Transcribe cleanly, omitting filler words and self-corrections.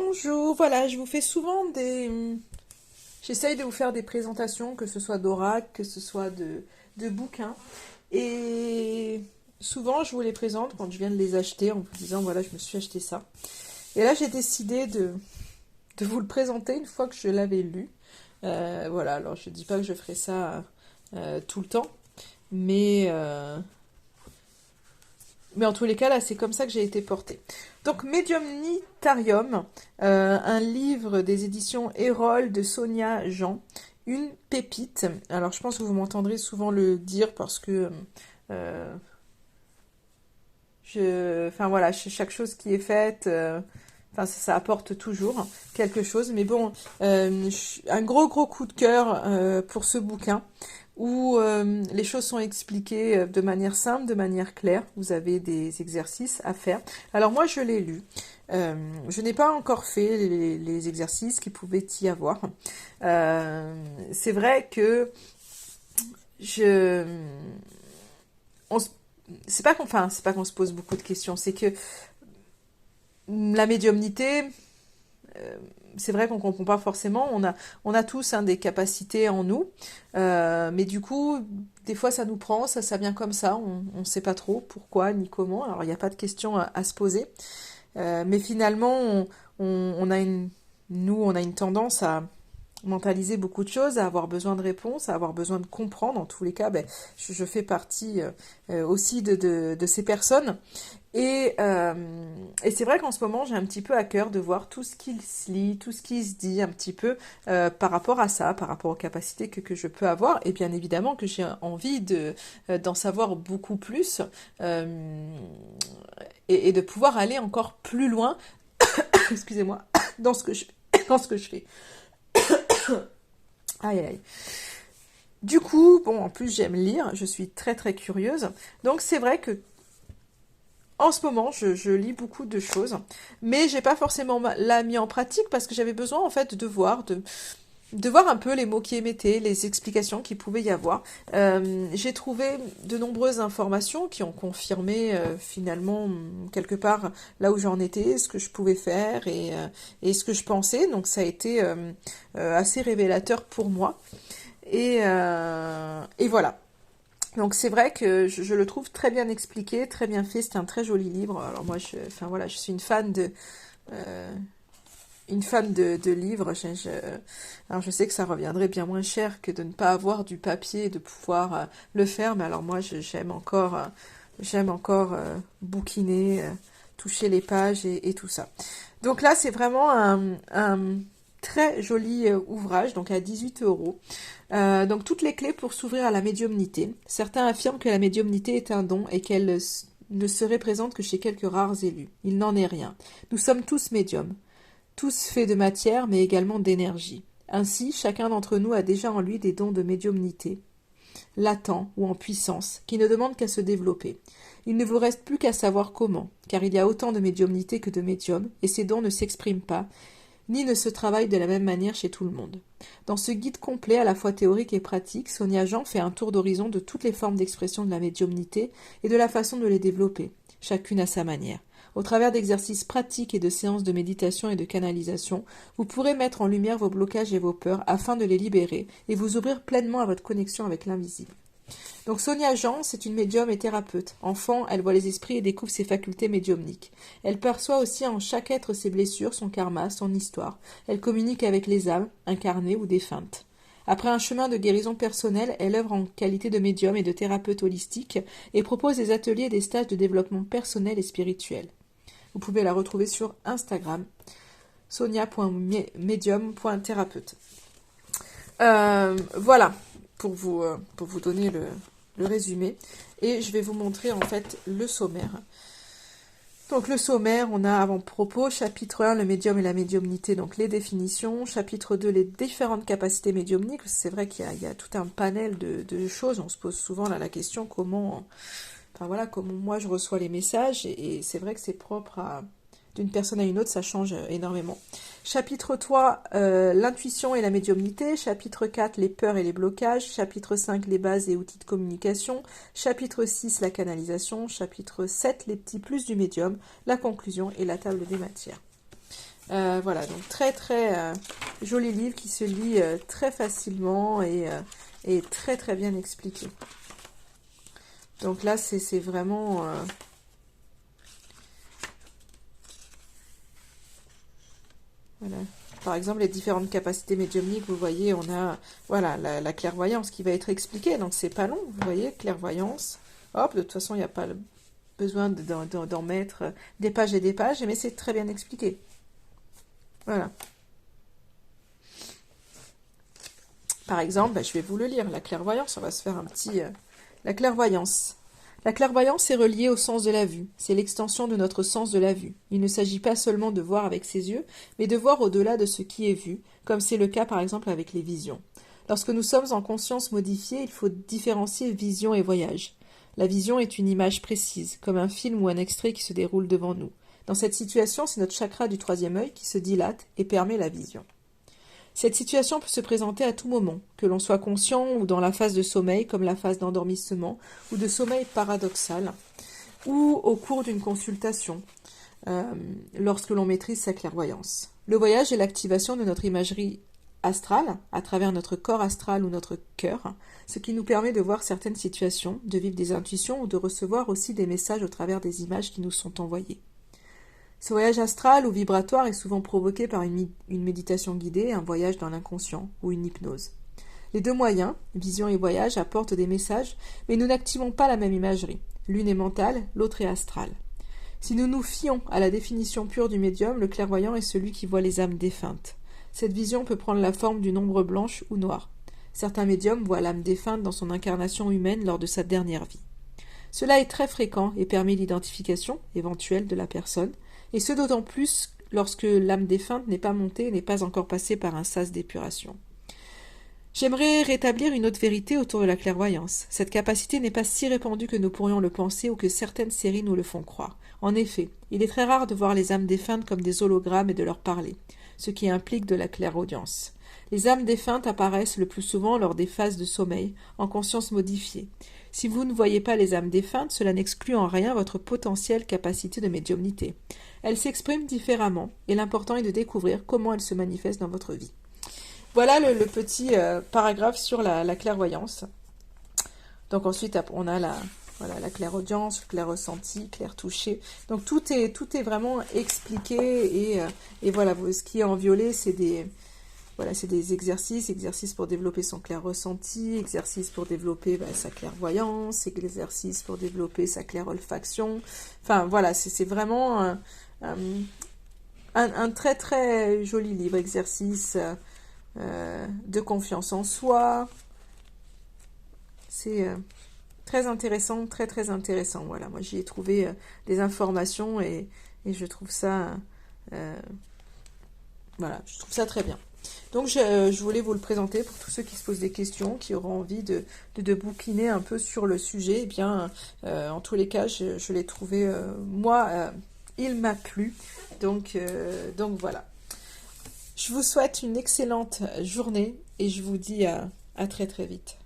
Bonjour, voilà, je vous fais souvent des... J'essaye de vous faire des présentations, que ce soit d'oracle, que ce soit de bouquins. Et souvent, je vous les présente quand je viens de les acheter en vous disant, voilà, je me suis acheté ça. Et là, j'ai décidé de vous le présenter une fois que je l'avais lu. Voilà, alors je ne dis pas que je ferai ça tout le temps, mais, euh, mais en tous les cas, là, c'est comme ça que j'ai été portée. Donc, Mediumnitarium, un livre des éditions Erol de Sonia Jean, une pépite. Alors, je pense que vous m'entendrez souvent le dire parce que euh, enfin voilà, chaque chose qui est faite, enfin ça apporte toujours quelque chose. Mais bon, un gros coup de cœur pour ce bouquin où les choses sont expliquées de manière simple, de manière claire. Vous avez des exercices à faire. Alors moi, je l'ai lu. Je n'ai pas encore fait les exercices qu'il pouvait y avoir. C'est vrai que je... on se- c'est pas qu'on se pose beaucoup de questions, c'est que la médiumnité, euh, c'est vrai qu'on comprend pas forcément. On a tous hein, des capacités en nous, mais du coup, des fois, ça nous prend, ça vient comme ça. On sait pas trop pourquoi ni comment. Alors, il n'y a pas de question à se poser, mais finalement, on a on a une tendance à mentaliser beaucoup de choses, à avoir besoin de réponses, à avoir besoin de comprendre. En tous les cas, ben, je fais partie aussi de ces personnes. Et c'est vrai qu'en ce moment, j'ai un petit peu à cœur de voir tout ce qui se lit, tout ce qui se dit un petit peu par rapport à ça, par rapport aux capacités que je peux avoir. Et bien évidemment que j'ai envie d'en savoir beaucoup plus et de pouvoir aller encore plus loin, excusez-moi, dans ce que dans ce que je fais. Aïe aïe. Du coup, bon, en plus j'aime lire, je suis très curieuse. Donc c'est vrai que en ce moment, je lis beaucoup de choses, mais j'ai pas forcément la mis en pratique parce que j'avais besoin en fait de voir un peu les mots qui émettaient, les explications qu'il pouvait y avoir. J'ai trouvé de nombreuses informations qui ont confirmé finalement quelque part là où j'en étais, ce que je pouvais faire et ce que je pensais. Donc ça a été assez révélateur pour moi. Et voilà. Donc c'est vrai que je le trouve très bien expliqué, très bien fait. C'est un très joli livre. Alors moi, enfin voilà, je suis euh, une fan de livres. Alors je sais que ça reviendrait bien moins cher que de ne pas avoir du papier et de pouvoir le faire. Mais alors moi, j'aime encore bouquiner, toucher les pages et tout ça. Donc là, c'est vraiment un très joli ouvrage, donc à 18 euros. Donc toutes les clés pour s'ouvrir à la médiumnité. Certains affirment que la médiumnité est un don et qu'elle ne serait présente que chez quelques rares élus. Il n'en est rien. Nous sommes tous médiums, tous faits de matière mais également d'énergie. Ainsi, chacun d'entre nous a déjà en lui des dons de médiumnité, latents ou en puissance, qui ne demandent qu'à se développer. Il ne vous reste plus qu'à savoir comment, car il y a autant de médiumnité que de médiums, et ces dons ne s'expriment pas, ni ne se travaille de la même manière chez tout le monde. Dans ce guide complet à la fois théorique et pratique, Sonia Jean fait un tour d'horizon de toutes les formes d'expression de la médiumnité et de la façon de les développer, chacune à sa manière. Au travers d'exercices pratiques et de séances de méditation et de canalisation, vous pourrez mettre en lumière vos blocages et vos peurs afin de les libérer et vous ouvrir pleinement à votre connexion avec l'invisible. Donc Sonia Jean, c'est une médium et thérapeute. Enfant, elle voit les esprits et découvre ses facultés médiumniques. Elle perçoit aussi en chaque être ses blessures, son karma, son histoire. Elle communique avec les âmes, incarnées ou défuntes. Après un chemin de guérison personnelle, elle œuvre en qualité de médium et de thérapeute holistique et propose des ateliers et des stages de développement personnel et spirituel. Vous pouvez la retrouver sur Instagram, sonia.medium.thérapeute. Voilà, pour vous donner le résumé. Et je vais vous montrer en fait le sommaire. Donc le sommaire, on a avant-propos, chapitre 1, le médium et la médiumnité, donc les définitions, chapitre 2, les différentes capacités médiumniques. C'est vrai qu'il y a tout un panel de choses, on se pose souvent là la question comment, enfin voilà, comment moi je reçois les messages, et c'est vrai que c'est propre à d'une personne à une autre, ça change énormément. Chapitre 3, l'intuition et la médiumnité. Chapitre 4, les peurs et les blocages. Chapitre 5, les bases et outils de communication. Chapitre 6, la canalisation. Chapitre 7, les petits plus du médium. La conclusion et la table des matières. Voilà, donc très très joli livre qui se lit très facilement et très très bien expliqué. Donc là, c'est vraiment... voilà. Par exemple, les différentes capacités médiumniques, vous voyez, on a voilà, la clairvoyance qui va être expliquée, donc c'est pas long, vous voyez, clairvoyance. Hop, de toute façon, il n'y a pas besoin d'en mettre des pages, mais c'est très bien expliqué. Voilà. Par exemple, bah, je vais vous le lire, la clairvoyance, on va se faire un petit... la clairvoyance. La clairvoyance est reliée au sens de la vue. C'est l'extension de notre sens de la vue. Il ne s'agit pas seulement de voir avec ses yeux, mais de voir au-delà de ce qui est vu, comme c'est le cas par exemple avec les visions. Lorsque nous sommes en conscience modifiée, il faut différencier vision et voyage. La vision est une image précise, comme un film ou un extrait qui se déroule devant nous. Dans cette situation, c'est notre chakra du troisième œil qui se dilate et permet la vision. Cette situation peut se présenter à tout moment, que l'on soit conscient ou dans la phase de sommeil, comme la phase d'endormissement, ou de sommeil paradoxal, ou au cours d'une consultation, lorsque l'on maîtrise sa clairvoyance. Le voyage est l'activation de notre imagerie astrale, à travers notre corps astral ou notre cœur, ce qui nous permet de voir certaines situations, de vivre des intuitions ou de recevoir aussi des messages au travers des images qui nous sont envoyées. Ce voyage astral ou vibratoire est souvent provoqué par une méditation guidée, un voyage dans l'inconscient ou une hypnose. Les deux moyens, vision et voyage, apportent des messages, mais nous n'activons pas la même imagerie. L'une est mentale, l'autre est astrale. Si nous nous fions à la définition pure du médium, le clairvoyant est celui qui voit les âmes défuntes. Cette vision peut prendre la forme d'une ombre blanche ou noire. Certains médiums voient l'âme défunte dans son incarnation humaine lors de sa dernière vie. Cela est très fréquent et permet l'identification éventuelle de la personne, et ce d'autant plus lorsque l'âme défunte n'est pas montée et n'est pas encore passée par un sas d'épuration. J'aimerais rétablir une autre vérité autour de la clairvoyance. Cette capacité n'est pas si répandue que nous pourrions le penser ou que certaines séries nous le font croire. En effet, il est très rare de voir les âmes défuntes comme des hologrammes et de leur parler, ce qui implique de la clairaudience. Les âmes défuntes apparaissent le plus souvent lors des phases de sommeil, en conscience modifiée. Si vous ne voyez pas les âmes défuntes, cela n'exclut en rien votre potentielle capacité de médiumnité. Elles s'expriment différemment, et l'important est de découvrir comment elles se manifestent dans votre vie. Voilà le petit paragraphe sur la clairvoyance. Donc ensuite, on a la clairaudience, le clair ressenti, clair touché. Donc tout est vraiment expliqué, et voilà, ce qui est en violet, c'est des exercices pour développer son clair ressenti, exercices pour développer sa clairvoyance, exercices pour développer sa claire olfaction. Enfin voilà, c'est vraiment un très très joli livre, exercice de confiance en soi. C'est très intéressant, très très intéressant. Voilà, moi j'y ai trouvé des informations et je trouve ça voilà, je trouve ça très bien. Donc je voulais vous le présenter pour tous ceux qui se posent des questions, qui auront envie de bouquiner un peu sur le sujet. Eh bien, en tous les cas, je l'ai trouvé, moi, il m'a plu. Donc voilà. Je vous souhaite une excellente journée et je vous dis à très très vite.